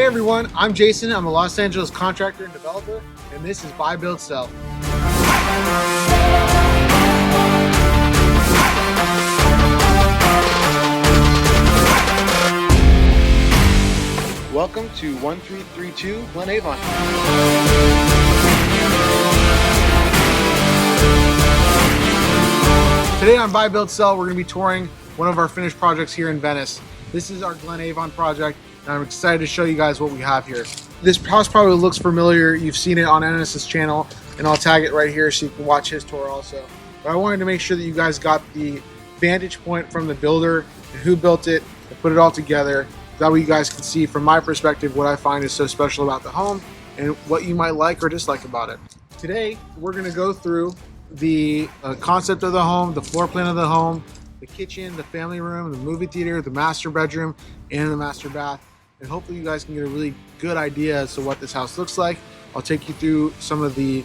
everyone, I'm Jason. I'm a Los Angeles contractor and developer, and this is Buy, Build, Sell. Welcome to 1332 Glenavon. Today on Buy, Build, Sell, we're going to be touring one of our finished projects here in Venice. This is our Glenavon project, and I'm excited to show you guys what we have here. This house probably looks familiar. You've seen it on Enes's channel, and I'll tag it right here so you can watch his tour also. But I wanted to make sure that you guys got the vantage point from the builder and who built it and put it all together. That way you guys can see from my perspective what I find is so special about the home and what you might like or dislike about it. Today, we're going to go through the concept of the home, the floor plan of the home, the kitchen, the family room, the movie theater, the master bedroom, and the master bath. And hopefully you guys can get a really good idea as to what this house looks like. I'll take you through some of the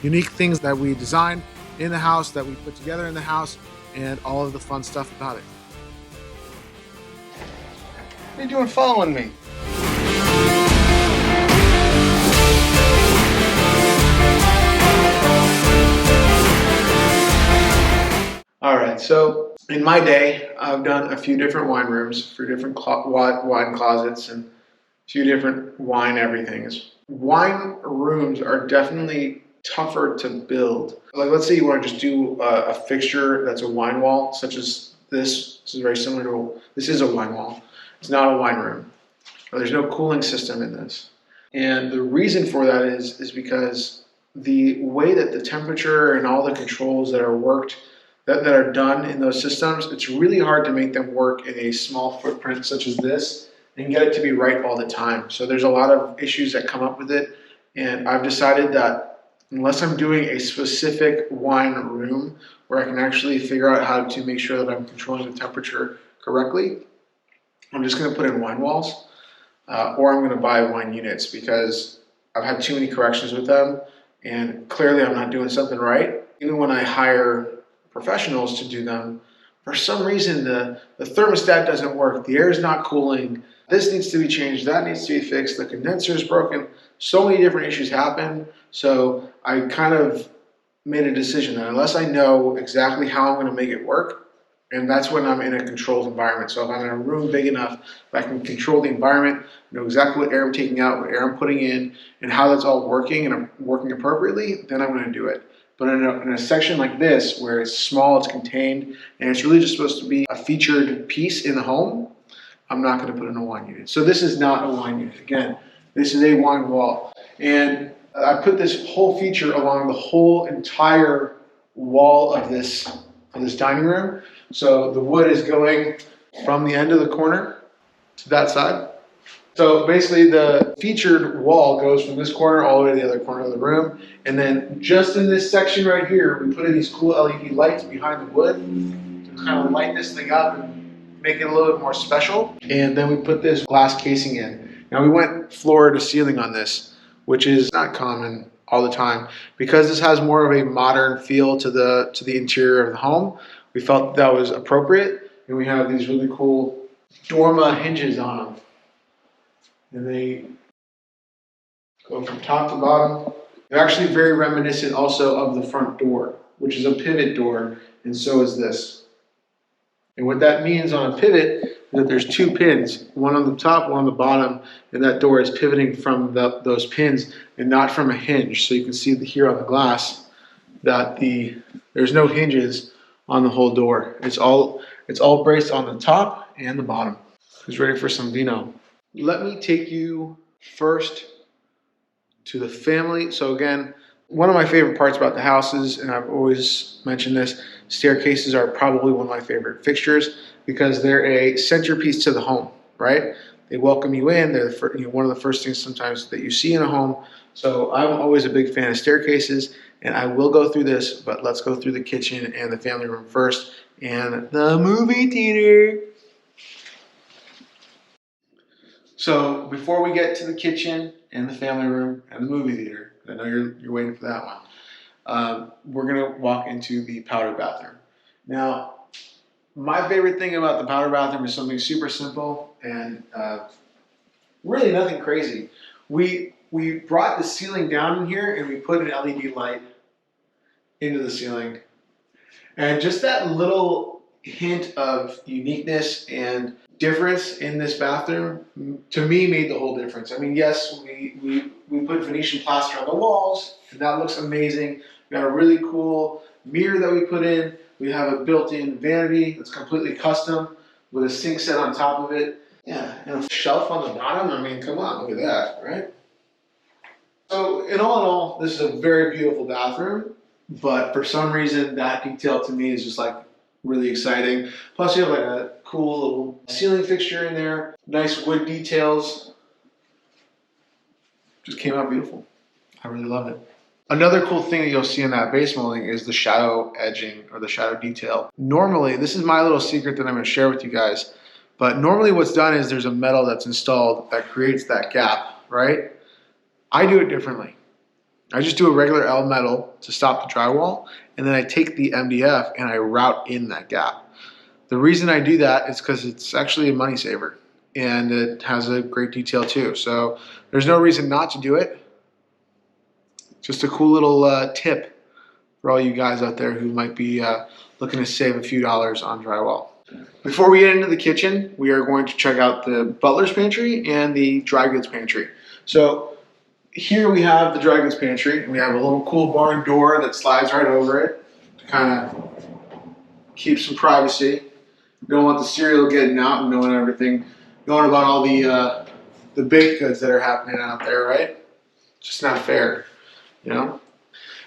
unique things that we designed in the house, that we put together in the house, and all of the fun stuff about it. What are you doing following me? Alright, so in my day, I've done a few different wine rooms, a few different wine closets, and a few different wine everythings. Wine rooms are definitely tougher to build. Like, let's say you want to just do a fixture that's a wine wall, such as this. This is very similar to, this is a wine wall. It's not a wine room. There's no cooling system in this. And the reason for that is because the way that the temperature and all the controls that are worked, that are done in those systems, it's really hard to make them work in a small footprint such as this and get it to be right all the time. So there's a lot of issues that come up with it. And I've decided that unless I'm doing a specific wine room where I can actually figure out how to make sure that I'm controlling the temperature correctly, I'm just going to put in wine walls, or I'm going to buy wine units because I've had too many corrections with them, and clearly I'm not doing something right. Even when I hire professionals to do them, for some reason the thermostat doesn't work, the air is not cooling, this needs to be changed, that needs to be fixed, the condenser is broken, so many different issues happen. So I kind of made a decision that unless I know exactly how I'm going to make it work, and that's when I'm in a controlled environment. So if I'm in a room big enough, if I can control the environment, know exactly what air I'm taking out, what air I'm putting in, and how that's all working and I'm working appropriately, then I'm going to do it. But in a section like this, where it's small, it's contained, and it's really just supposed to be a featured piece in the home, I'm not going to put in a wine unit. So this is not a wine unit. Again, this is a wine wall. And I put this whole feature along the whole entire wall of this dining room. So the wood is going from the end of the corner to that side. So basically the featured wall goes from this corner all the way to the other corner of the room. And then just in this section right here, we put in these cool LED lights behind the wood to kind of light this thing up and make it a little bit more special. And then we put this glass casing in. Now we went floor to ceiling on this, which is not common all the time. Because this has more of a modern feel to the interior of the home, we felt that was appropriate. And we have these really cool dormer hinges on them. And they go from top to bottom. They're actually very reminiscent also of the front door, which is a pivot door, and so is this. And what that means on a pivot is that there's two pins, one on the top, one on the bottom, and that door is pivoting from those pins and not from a hinge. So you can see here on the glass that there's no hinges on the whole door. It's all braced on the top and the bottom. Who's ready for some vino? Let me take you first to the family. So again, one of my favorite parts about the houses, and I've always mentioned this, staircases are probably one of my favorite fixtures because they're a centerpiece to the home, right? They welcome you in. They're one of the first things sometimes that you see in a home. So I'm always a big fan of staircases, and I will go through this, but let's go through the kitchen and the family room first and the movie theater. So before we get to the kitchen and the family room and the movie theater, I know you're waiting for that one, we're going to walk into the powder bathroom. Now, my favorite thing about the powder bathroom is something super simple and Really nothing crazy. We brought the ceiling down in here and we put an LED light into the ceiling. And just that little hint of uniqueness and difference in this bathroom, to me, made the whole difference. I mean, yes, we put Venetian plaster on the walls, and that looks amazing. We got a really cool mirror that we put in. We have a built-in vanity that's completely custom with a sink set on top of it. Yeah, and a shelf on the bottom. I mean, come on, look at that, right? So, in all, this is a very beautiful bathroom, but for some reason, that detail to me is just like really exciting. Plus, you have like a cool little ceiling fixture in there, nice wood details. Just came out beautiful. I really love it. Another cool thing that you'll see in that base molding is the shadow edging or the shadow detail. Normally, this is my little secret that I'm going to share with you guys, but normally what's done is there's a metal that's installed that creates that gap, right? I do it differently. I just do a regular L metal to stop the drywall, and then I take the MDF and I route in that gap. The reason I do that is because it's actually a money saver, and it has a great detail too. So there's no reason not to do it. Just a cool little tip for all you guys out there who might be looking to save a few dollars on drywall. Before we get into the kitchen, we are going to check out the butler's pantry and the dry goods pantry. So here we have the dry goods pantry, and we have a little cool barn door that slides right over it to kind of keep some privacy. You don't want the cereal getting out and knowing everything, knowing about all the baked goods that are happening out there, right? It's just not fair, you know?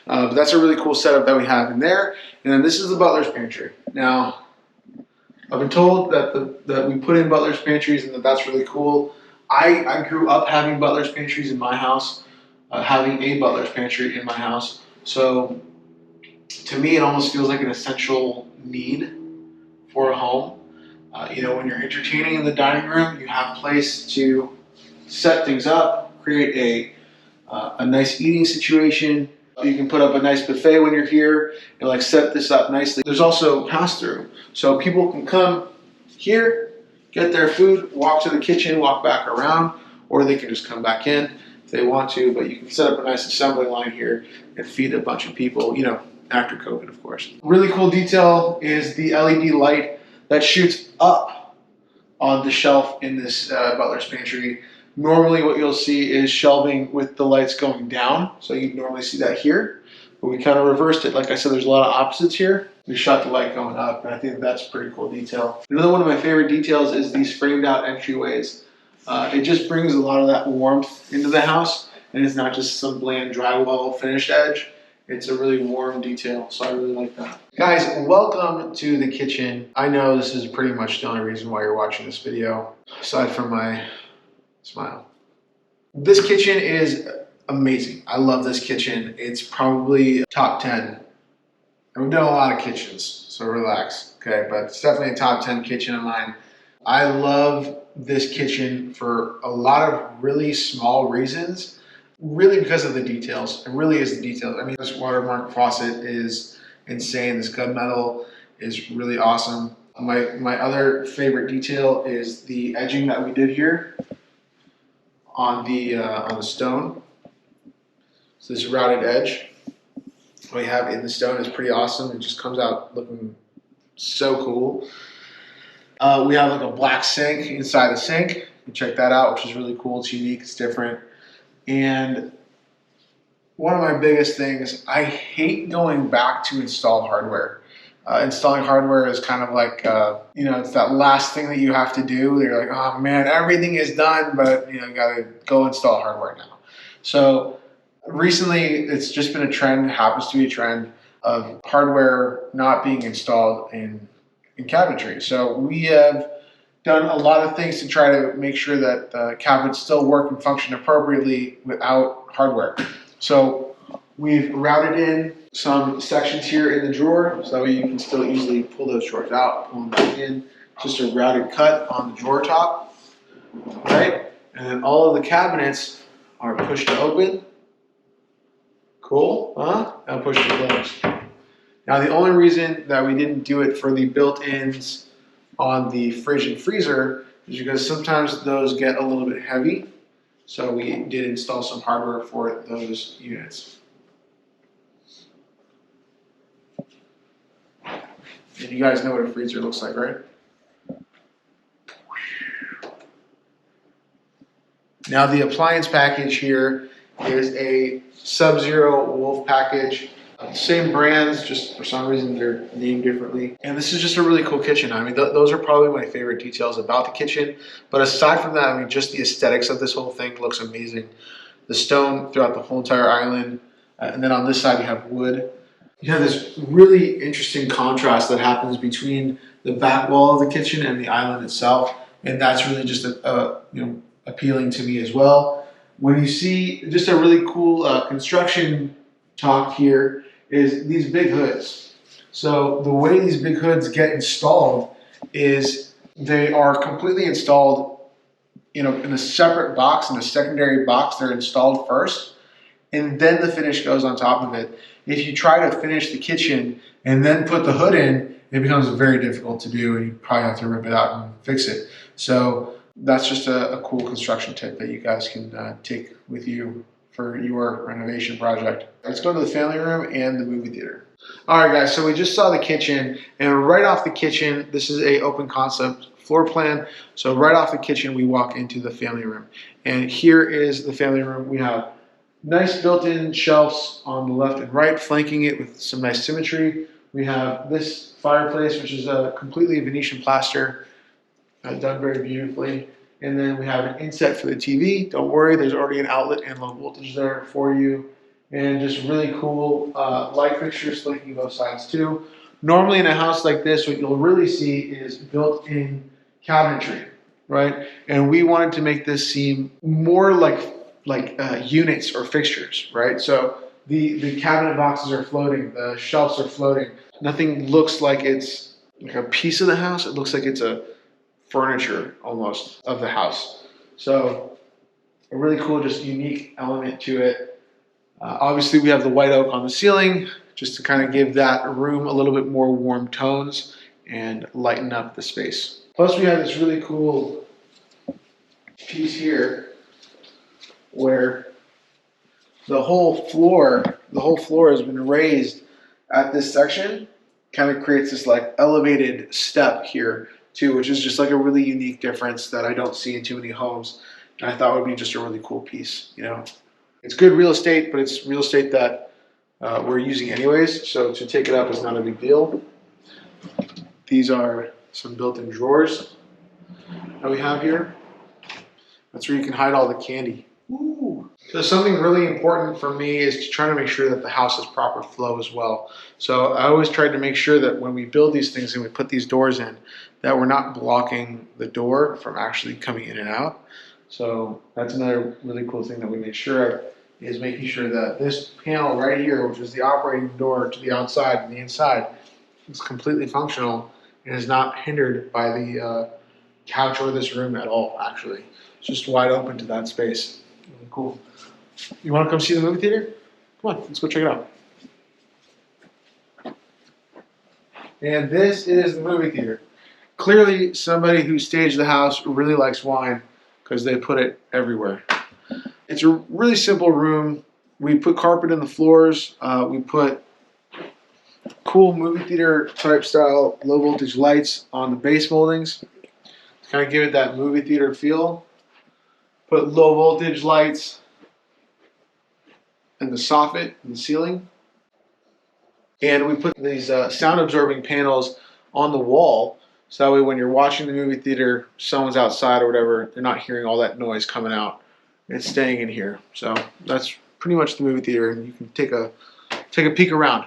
But that's a really cool setup that we have in there. And then this is the butler's pantry. Now, I've been told that we put in butler's pantries and that's really cool. I grew up having butler's pantries in my house, having a butler's pantry in my house. So to me, it almost feels like an essential need for a home. You know, when you're entertaining in the dining room, you have a place to set things up, create a nice eating situation. You can put up a nice buffet when you're here and like set this up nicely. There's also pass-through, so people can come here, get their food, walk to the kitchen, walk back around, or they can just come back in if they want to. But you can set up a nice assembly line here and feed a bunch of people, you know, after COVID, of course. Really cool detail is the LED light that shoots up on the shelf in this butler's pantry. Normally what you'll see is shelving with the lights going down. So you'd normally see that here, but we kind of reversed it. Like I said, there's a lot of opposites here. We shot the light going up, and I think that's a pretty cool detail. Another one of my favorite details is these framed out entryways. It just brings a lot of that warmth into the house, and it's not just some bland drywall finished edge. It's a really warm detail, so I really like that. Guys, welcome to the kitchen. I know this is pretty much the only reason why you're watching this video, aside from my smile. This kitchen is amazing. I love this kitchen. It's probably top 10. And we've done a lot of kitchens, so relax, okay? But it's definitely a top 10 kitchen of mine. I love this kitchen for a lot of really small reasons, really because of the details. It really is the details. I mean, this watermark faucet is insane. This gunmetal is really awesome. My other favorite detail is the edging that we did here on the stone. So this routed edge we have in the stone is pretty awesome. It just comes out looking so cool. We have like a black sink inside the sink. You can check that out, which is really cool. It's unique, it's different. And one of my biggest things, I hate going back to install hardware. Installing hardware is kind of like, you know, it's that last thing that you have to do. You're like, oh man, everything is done, but you know, you gotta go install hardware now. So recently, it's just been a trend, happens to be a trend, of hardware not being installed in cabinetry. So we have done a lot of things to try to make sure that the cabinets still work and function appropriately without hardware. So we've routed in some sections here in the drawer, so that way you can still easily pull those drawers out, pull them back in. Just a routed cut on the drawer top, right? And then all of the cabinets are pushed to open. Cool, huh? Now push to close. Now the only reason that we didn't do it for the built-ins on the fridge and freezer is because sometimes those get a little bit heavy. So we did install some hardware for those units. And you guys know what a freezer looks like, right? Now the appliance package here is a Sub-Zero Wolf package. Same brands, just for some reason they're named differently. And this is just a really cool kitchen. I mean, those are probably my favorite details about the kitchen. But aside from that, I mean, just the aesthetics of this whole thing looks amazing. The stone throughout the whole entire island. And then on this side, you have wood. You have this really interesting contrast that happens between the back wall of the kitchen and the island itself. And that's really just appealing to me as well. When you see just a really cool construction talk here is these big hoods. So the way these big hoods get installed is they are completely installed, in a separate box, in a secondary box. They're installed first, and then the finish goes on top of it. If you try to finish the kitchen and then put the hood in, it becomes very difficult to do, and you probably have to rip it out and fix it. So that's just a cool construction tip that you guys can take with you for your renovation project. Let's go to the family room and the movie theater. All right, guys, so we just saw the kitchen, and right off the kitchen, this is a open concept floor plan. So right off the kitchen, we walk into the family room. And here is the family room. We have nice built-in shelves on the left and right, flanking it with some nice symmetry. We have this fireplace, which is a completely Venetian plaster, done very beautifully. And then we have an inset for the TV. Don't worry, there's already an outlet and low voltage there for you. And just really cool light fixtures flanking both sides too. Normally in a house like this, what you'll really see is built-in cabinetry, right? And we wanted to make this seem more like units or fixtures, right? So the cabinet boxes are floating, the shelves are floating. Nothing looks like it's like a piece of the house. It looks like it's a furniture almost of the house. So a really cool, just unique element to it. Obviously we have the white oak on the ceiling just to kind of give that room a little bit more warm tones and lighten up the space. Plus we have this really cool piece here where the whole floor has been raised at this section. Kind of creates this like elevated step here too, which is just like a really unique difference that I don't see in too many homes. And I thought would be just a really cool piece, It's good real estate, but it's real estate that we're using anyways. So to take it up is not a big deal. These are some built-in drawers that we have here. That's where you can hide all the candy. Ooh. So something really important for me is to try to make sure that the house has proper flow as well. So I always tried to make sure that when we build these things and we put these doors in, that we're not blocking the door from actually coming in and out. So that's another really cool thing that we made sure of, is making sure that this panel right here, which is the operating door to the outside and the inside, is completely functional and is not hindered by the couch or this room at all, actually. It's just wide open to that space. Really cool. You want to come see the movie theater? Come on, let's go check it out. And this is the movie theater. Clearly, somebody who staged the house really likes wine because they put it everywhere. It's a really simple room. We put carpet in the floors. We put cool movie theater type style low voltage lights on the base moldings to kind of give it that movie theater feel. Put low voltage lights in the soffit and the ceiling. And we put these sound absorbing panels on the wall, so that way when you're watching the movie theater, someone's outside or whatever, they're not hearing all that noise coming out. It's staying in here. So that's pretty much the movie theater, and you can take a peek around.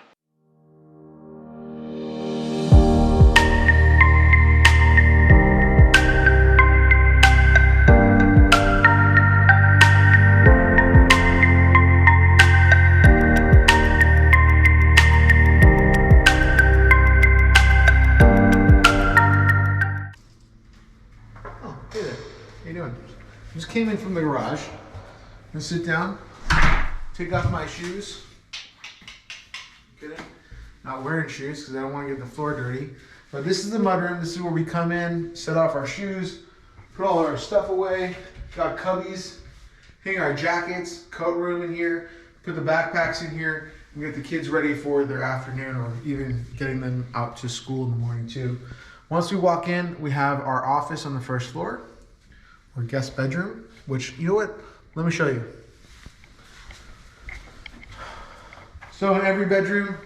Just came in from the garage. I'm gonna sit down, take off my shoes. Kidding? Not wearing shoes because I don't want to get the floor dirty. But this is the mudroom. This is where we come in, set off our shoes, put all our stuff away. Got cubbies, hang our jackets, coat room in here, put the backpacks in here. We get the kids ready for their afternoon or even getting them out to school in the morning too. Once we walk in, we have our office on the first floor, our guest bedroom, which, you know what? Let me show you. So in every bedroom,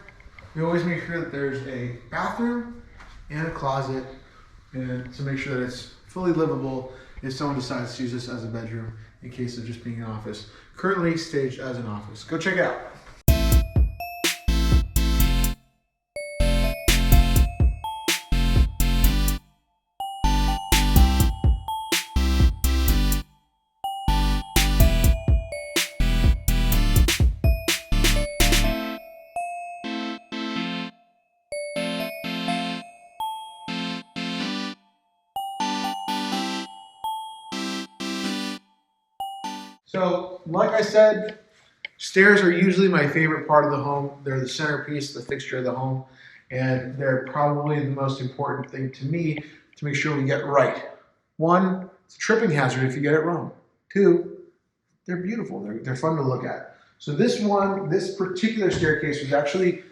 we always make sure that there's a bathroom and a closet, and to make sure that it's fully livable if someone decides to use this as a bedroom in case of just being an office. Currently staged as an office. Go check it out. So, like I said, stairs are usually my favorite part of the home. They're the centerpiece, the fixture of the home, and they're probably the most important thing to me to make sure we get right. One, it's a tripping hazard if you get it wrong. Two, they're beautiful. They're fun to look at. So this particular staircase was actually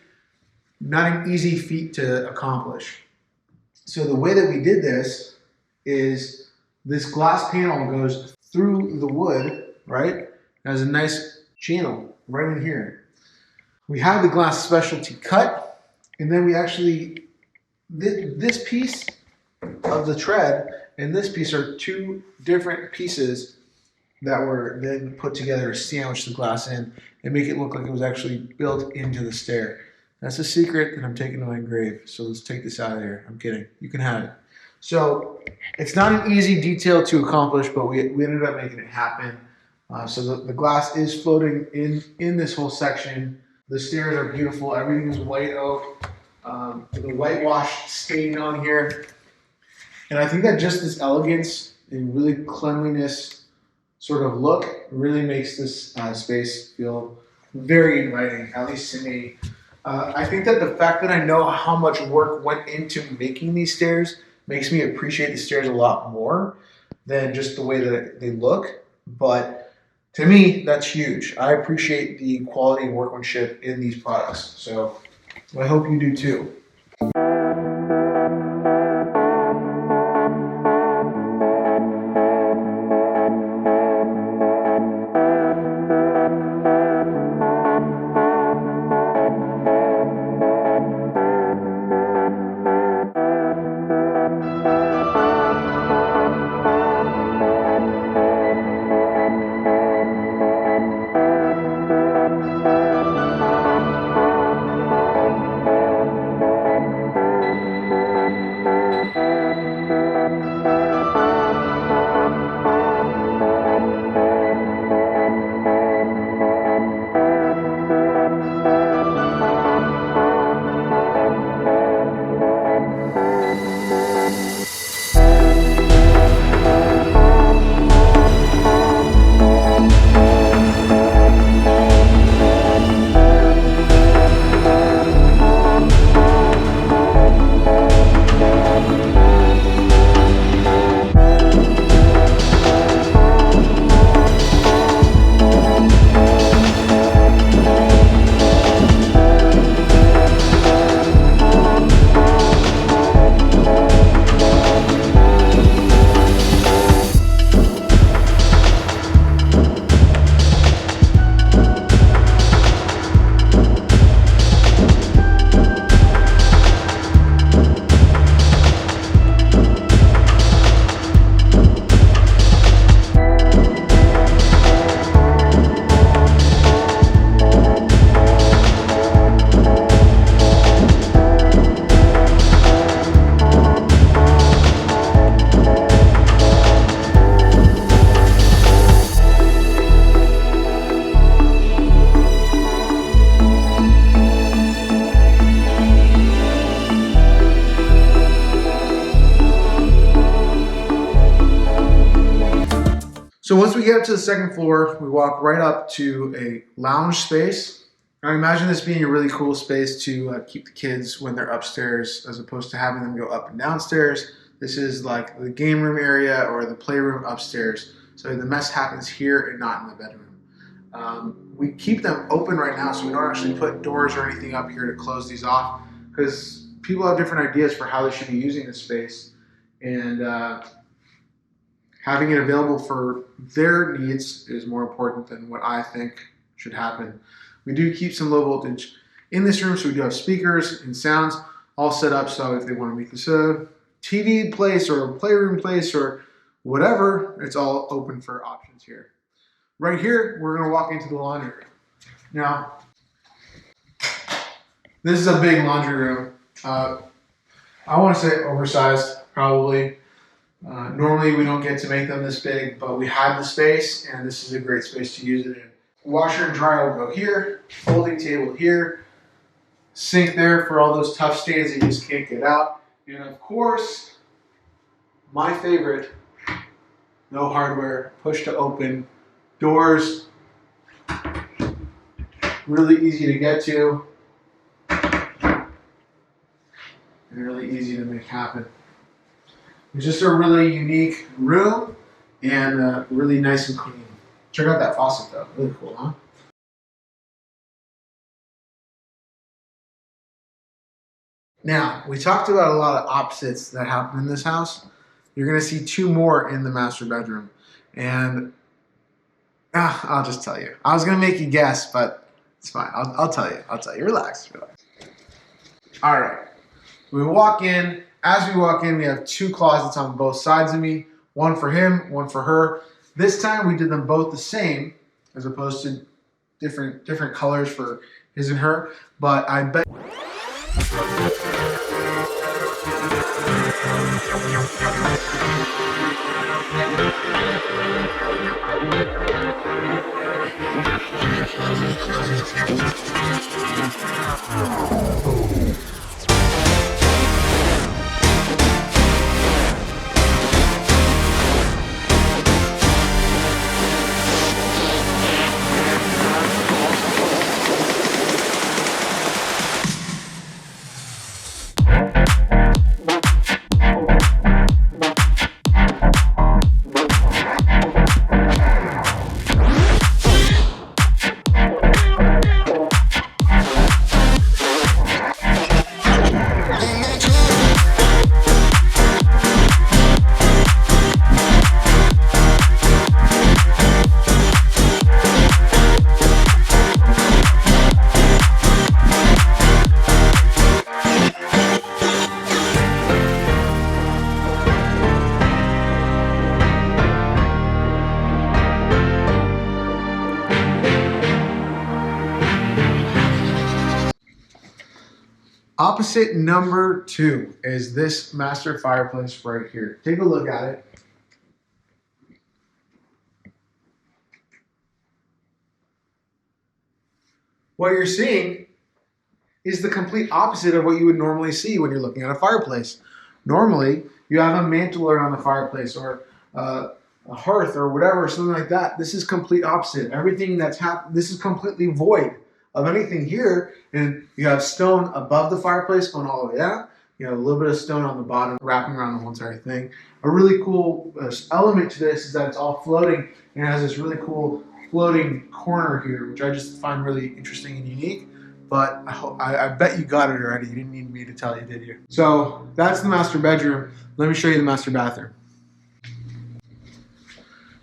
not an easy feat to accomplish. So the way that we did this is this glass panel goes through the wood, right? It has a nice channel right in here. We have the glass specialty cut, and then we actually, this piece of the tread and this piece are two different pieces that were then put together to sandwich the glass in and make it look like it was actually built into the stair. That's a secret that I'm taking to my grave. So let's take this out of here. I'm kidding. You can have it. So it's not an easy detail to accomplish, but we ended up making it happen. So the glass is floating in this whole section. The stairs are beautiful. Everything is white oak. The whitewash stain on here. And I think that just this elegance and really cleanliness sort of look really makes this space feel very inviting, at least to me. I think that the fact that I know how much work went into making these stairs makes me appreciate the stairs a lot more than just the way that they look. But to me, that's huge. I appreciate the quality and workmanship in these products. So I hope you do too. So once we get up to the second floor, we walk right up to a lounge space. I imagine this being a really cool space to keep the kids when they're upstairs, as opposed to having them go up and downstairs. This is like the game room area or the playroom upstairs. So the mess happens here and not in the bedroom. We keep them open right now, so we don't actually put doors or anything up here to close these off, because people have different ideas for how they should be using this space, and having it available for their needs is more important than what I think should happen. We do keep some low voltage in this room, so we do have speakers and sounds all set up, so if they want to make this a TV place or a playroom place or whatever, it's all open for options here. Right here, we're going to walk into the laundry room. Now, this is a big laundry room. I want to say oversized, probably. Normally, we don't get to make them this big, but we had the space, and this is a great space to use it in. Washer and dryer will go here, folding table here, sink there for all those tough stains that you just can't get out. And of course, my favorite, no hardware, push to open doors, really easy to get to, and really easy to make happen. It's just a really unique room and really nice and clean. Check out that faucet though, really cool, huh? Now, we talked about a lot of opposites that happen in this house. You're gonna see two more in the master bedroom. And I'll just tell you. I was gonna make you guess, but it's fine. I'll tell you. Relax. All right. We walk in. As we walk in, we have two closets on both sides of me. One for him, one for her. This time we did them both the same, as opposed to different colors for his and her. But I bet. Opposite number 2 is this master fireplace right here. Take a look at it. What you're seeing is the complete opposite of what you would normally see when you're looking at a fireplace. Normally, you have a mantle around the fireplace or a hearth or whatever, something like that. This is complete opposite. Everything that's happened, this is completely void of anything here, and you have stone above the fireplace going all the way down. You have a little bit of stone on the bottom wrapping around the whole entire thing. A really cool element to this is that it's all floating, and it has this really cool floating corner here, which I just find really interesting and unique. But I bet you got it already. You didn't need me to tell you, did you? So that's the master bedroom. Let me show you the master bathroom.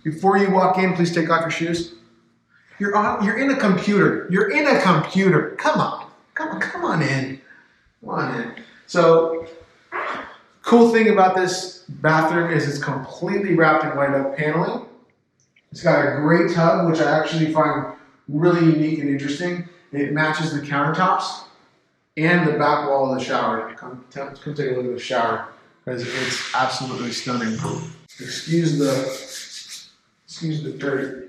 Before you walk in, please take off your shoes. You're in a computer. You're in a computer. Come on in. Come on in. So, cool thing about this bathroom is it's completely wrapped in white oak paneling. It's got a great tub, which I actually find really unique and interesting. It matches the countertops and the back wall of the shower. Come take a look at the shower, because it's absolutely stunning. Excuse the dirt.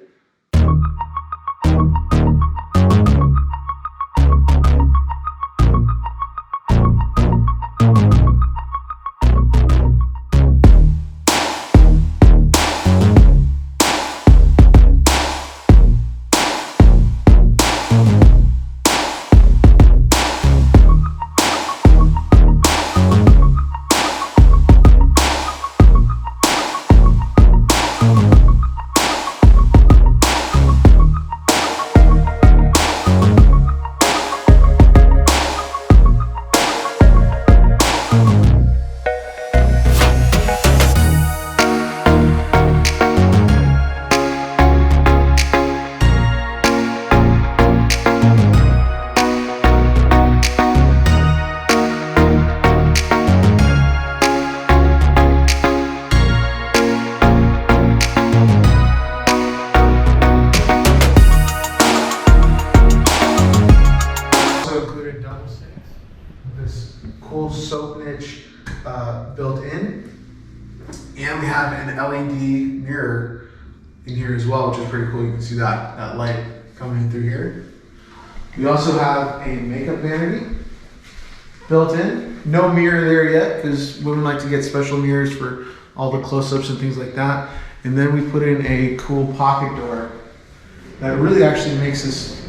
And we have an LED mirror in here as well, which is pretty cool. You can see that light coming in through here. We also have a makeup vanity built in. No mirror there yet because women like to get special mirrors for all the close-ups and things like that. And then we put in a cool pocket door that really actually makes this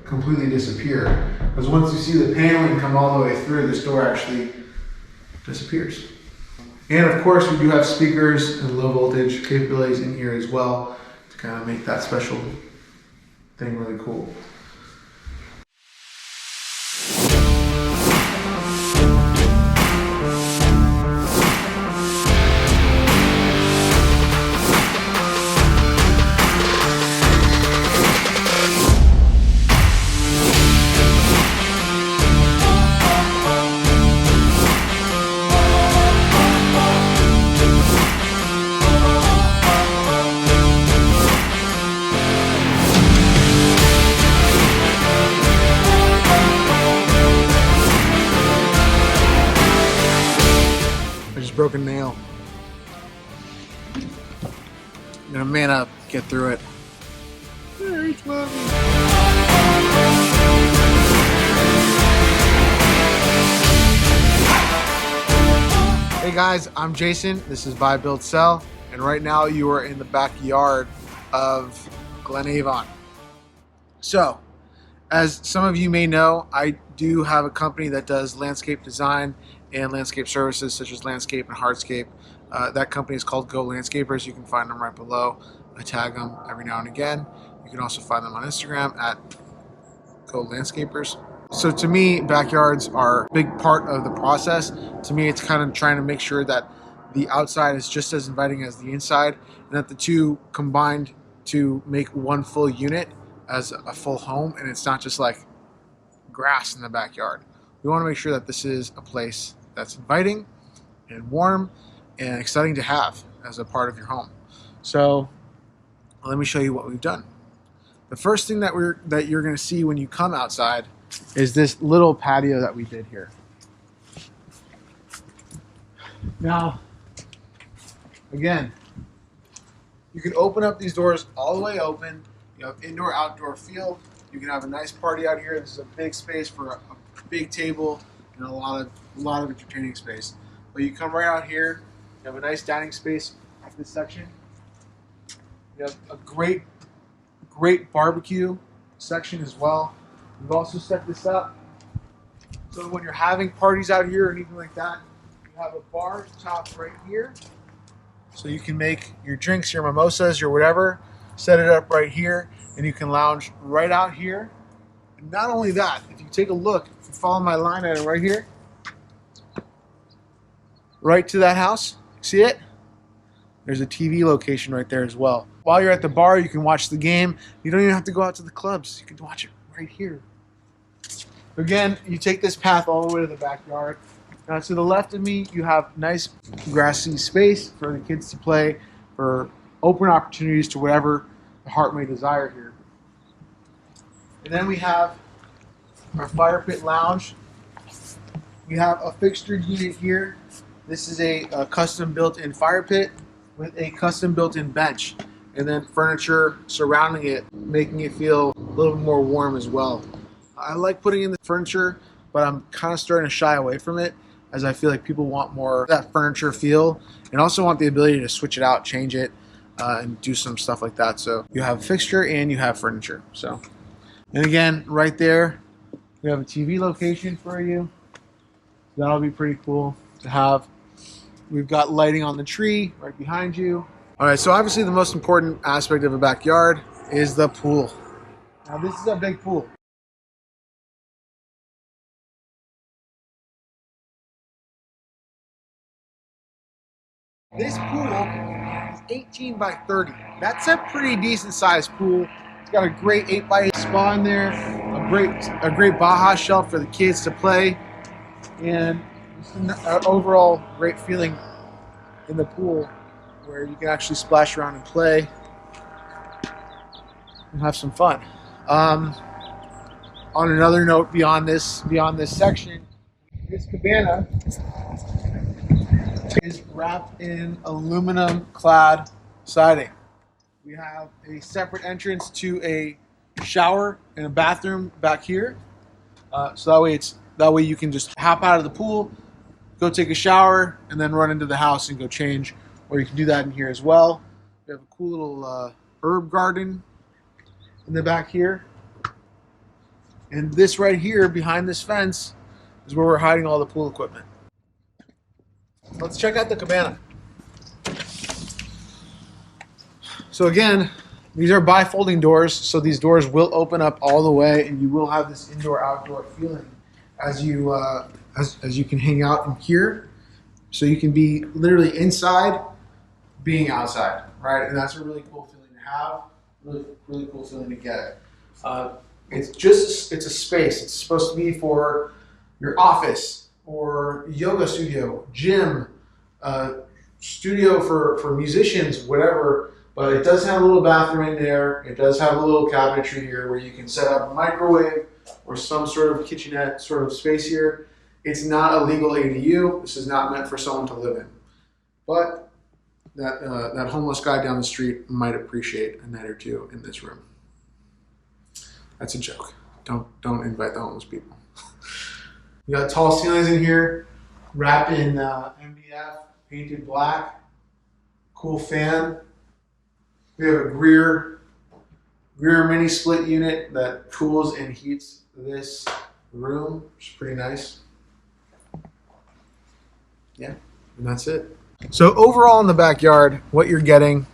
completely disappear. Because once you see the paneling come all the way through, this door actually disappears. And of course, we do have speakers and low voltage capabilities in here as well to kind of make that special thing really cool. Broken nail. I'm gonna man up, get through it. Hey guys, I'm Jason. This is Buy, Build, Sell, and right now you are in the backyard of Glenavon. So, as some of you may know, I do have a company that does landscape design and landscape services such as landscape and hardscape. That company is called Go Landscapers. You can find them right below. I tag them every now and again. You can also find them on Instagram at Go Landscapers. So to me, backyards are a big part of the process. To me, it's kind of trying to make sure that the outside is just as inviting as the inside, and that the two combined to make one full unit as a full home, and it's not just like grass in the backyard. We want to make sure that this is a place that's inviting and warm and exciting to have as a part of your home. So let me show you what we've done. The first thing that you're going to see when you come outside is this little patio that we did here. Now, again, you can open up these doors all the way open. You have indoor-outdoor feel. You can have a nice party out here. This is a big space for a big table and a lot of entertaining space. But you come right out here, you have a nice dining space at this section. You have a great barbecue section as well. We've also set this up so when you're having parties out here or anything like that, you have a bar top right here. So you can make your drinks, your mimosas, your whatever, set it up right here, and you can lounge right out here. And not only that, if you take a look, if you follow my line item right here, right to that house, see it? There's a TV location right there as well. While you're at the bar, you can watch the game. You don't even have to go out to the clubs. You can watch it right here. Again, you take this path all the way to the backyard. Now to the left of me, you have nice grassy space for the kids to play, for open opportunities to whatever the heart may desire here. And then we have our fire pit lounge. We have a fixtured unit here. This is a custom built-in fire pit with a custom built-in bench, and then furniture surrounding it, making it feel a little bit more warm as well. I like putting in the furniture, but I'm kind of starting to shy away from it as I feel like people want more of that furniture feel and also want the ability to switch it out, change it, and do some stuff like that. So you have a fixture and you have furniture. So, and again, right there, we have a TV location for you. That'll be pretty cool to have. We've got lighting on the tree right behind you. All right, so obviously the most important aspect of a backyard is the pool. Now this is a big pool. This pool is 18 by 30. That's a pretty decent sized pool. It's got a great 8x8 spa in there, a great Baja shelf for the kids to play, and just an overall great feeling in the pool where you can actually splash around and play and have some fun. On another note, beyond this section, this cabana is wrapped in aluminum clad siding. We have a separate entrance to a shower and a bathroom back here. So that way you can just hop out of the pool, go take a shower, and then run into the house and go change. Or you can do that in here as well. We have a cool little herb garden in the back here. And this right here behind this fence is where we're hiding all the pool equipment. Let's check out the cabana. So again, these are bifolding doors, so these doors will open up all the way, and you will have this indoor-outdoor feeling as you as you can hang out in here. So you can be literally inside, being outside, right? And that's a really cool feeling to have. Really cool feeling to get. It's a space. It's supposed to be for your office or yoga studio, gym, studio for musicians, whatever. But it does have a little bathroom in there. It does have a little cabinetry here where you can set up a microwave or some sort of kitchenette sort of space here. It's not a legal ADU. This is not meant for someone to live in. But that homeless guy down the street might appreciate a night or two in this room. That's a joke. Don't invite the homeless people. We got tall ceilings in here, wrapped in MDF, painted black. Cool fan. We have a Greer mini split unit that cools and heats this room, which is pretty nice. Yeah, and that's it. So overall in the backyard, what you're getting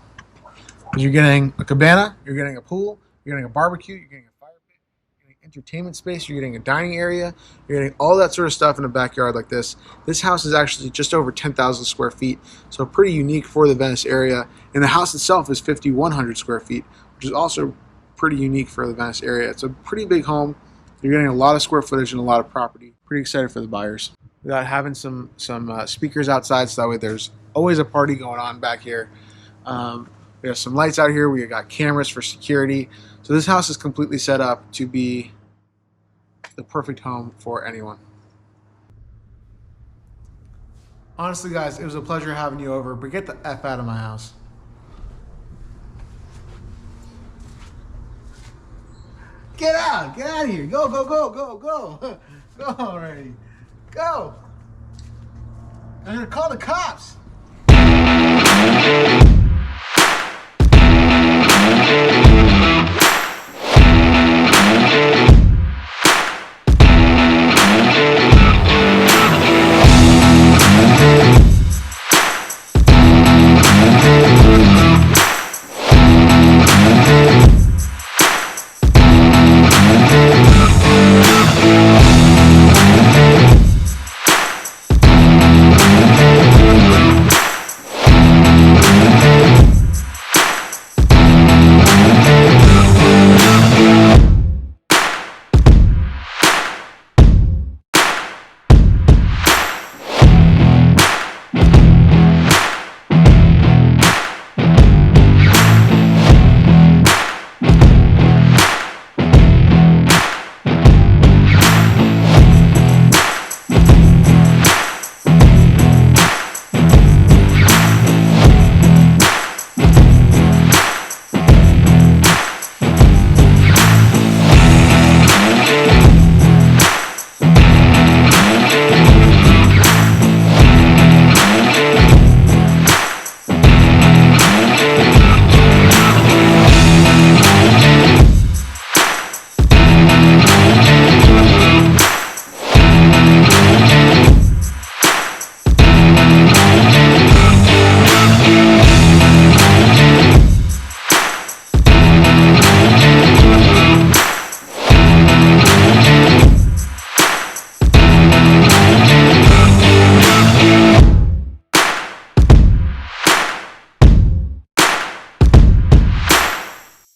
is you're getting a cabana, you're getting a pool, you're getting a barbecue, you're getting a fire pit, you're getting entertainment space, you're getting a dining area, you're getting all that sort of stuff in a backyard like this. This house is actually just over 10,000 square feet, so pretty unique for the Venice area. And the house itself is 5,100 square feet, which is also pretty unique for the Venice area. It's a pretty big home. You're getting a lot of square footage and a lot of property. Pretty excited for the buyers. Without having some speakers outside, so that way there's always a party going on back here. We have some lights out here. We got cameras for security. So this house is completely set up to be the perfect home for anyone. Honestly, guys, it was a pleasure having you over, but get the F out of my house. Get out of here. Go, go, go, go, go. Go already. Go. I'm gonna call the cops.